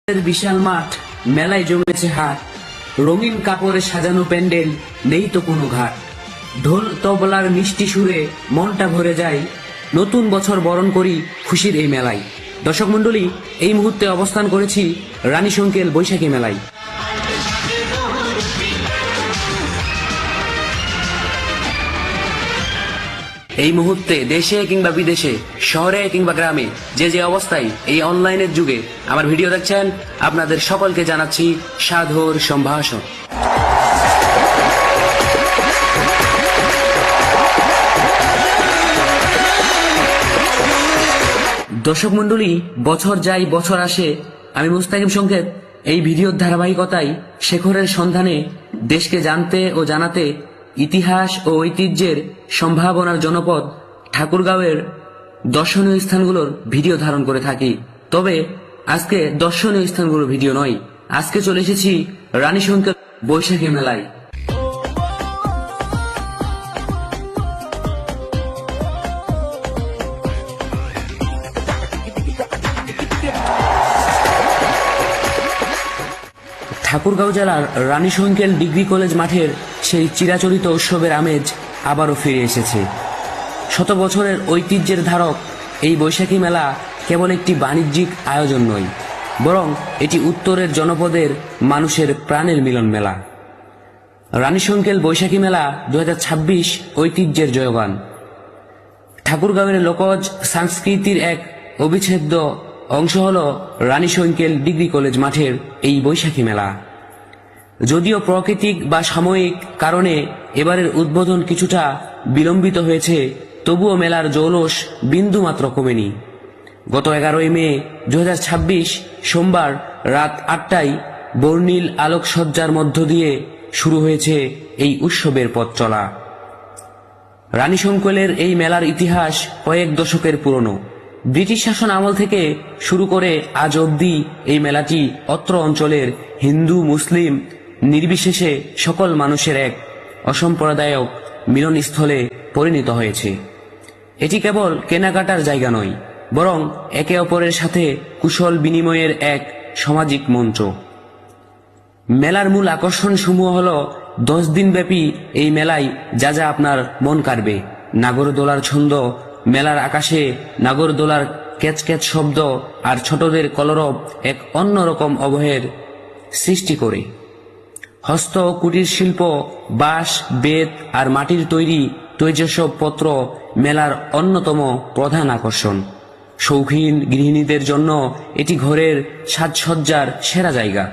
বিশাল মাঠ, মেলায় জমেছে হাট, রঙিন কাপড়ে সাজানো প্যান্ডেল, নেই তো কোনো ঘাট। ঢোল তবলার মিষ্টি সুরে মনটা ভরে যায়, নতুন বছর বরণ করি খুশির এই মেলায়। দর্শক মণ্ডলী, এই মুহূর্তে অবস্থান করেছি রানীশঙ্কেল বৈশাখী মেলায়। এই মুহূর্তে দেশে কিংবা বিদেশে, শহরে কিংবা গ্রামে, যে যে অবস্থায় এই অনলাইনের যুগে আমার ভিডিও দেখছেন, আপনাদের সকলকে জানাচ্ছি সাদর সম্ভাষণ। দর্শক মণ্ডলী, বছর যায় বছর আসে, আমি মুস্তাকিম সংকেত এই ভিডিওর ধারাবাহিকতায় শেখরের সন্ধানে দেশকে জানতে ও জানাতে ইতিহাস ও ঐতিহ্যের সম্ভাবনার জনপদ ঠাকুরগাঁওয়ের দর্শনীয় স্থানগুলোর ভিডিও ধারণ করে থাকি। তবে আজকে দর্শনীয় স্থানগুলোর ভিডিও নয়, আজকে চলে এসেছি রানীশঙ্কেল বৈশাখী মেলায়। ঠাকুরগাঁও জেলার রানীশঙ্কেল ডিগ্রি কলেজ মাঠের সেই চিরাচরিত উৎসবের আমেজ আবারও ফিরে এসেছে। শত বছরের ঐতিহ্যের ধারক এই বৈশাখী মেলা কেবল একটি বাণিজ্যিক আয়োজন নয়, বরং এটি উত্তরের জনপদের মানুষের প্রাণের মিলন মেলা। রানীশঙ্কেল বৈশাখী মেলা 2026 ঐতিহ্যের জয়গান। ঠাকুরগাঁওয়ের লোকজ সংস্কৃতির এক অবিচ্ছেদ্য অংশ হল রানীশঙ্কেল ডিগ্রি কলেজ মাঠের এই বৈশাখী মেলা। যদিও প্রাকৃতিক বা সাময়িক কারণে এবারের উদ্বোধন কিছুটা বিলম্বিত হয়েছে, তবুও মেলার জৌলস বিন্দুমাত্র কমেনি। গত 11 মে 2026 সোমবার রাত 8টায় বর্ণিল আলোকসজ্জার মধ্য দিয়ে শুরু হয়েছে এই উৎসবের পথ চলা। রানীশঙ্কেলের এই মেলার ইতিহাস কয়েক দশকের পুরনো। ব্রিটিশ শাসন আমল থেকে শুরু করে আজ অবধি এই মেলাটি অত্র অঞ্চলের হিন্দু মুসলিম নির্বিশেষে সকল মানুষের এক অসাম্প্রদায়িক মিলনস্থলে পরিণত হয়েছে। এটি কেবল কেনাকাটার জায়গা নয়, বরং একে অপরের সাথে কুশল বিনিময়ের এক সামাজিক মঞ্চ। মেলার মূল আকর্ষণ সমূহ হল 10 দিন ব্যাপী এই মেলায় যা যা আপনার মন কাড়বে। নাগরদোলার ছন্দ, মেলার আকাশে নাগরদোলার ক্যাচক্যাচ শব্দ আর ছোটদের কলরব এক অন্যরকম আবহের সৃষ্টি করে। হস্ত ও কুটির শিল্প, বাঁশ, বেত আর মাটির তৈরি তৈজসপত্র মেলার অন্যতম প্রধান আকর্ষণ। শৌখিন গৃহিণীদের জন্য এটি ঘরের সাজসজ্জার সেরা জায়গা।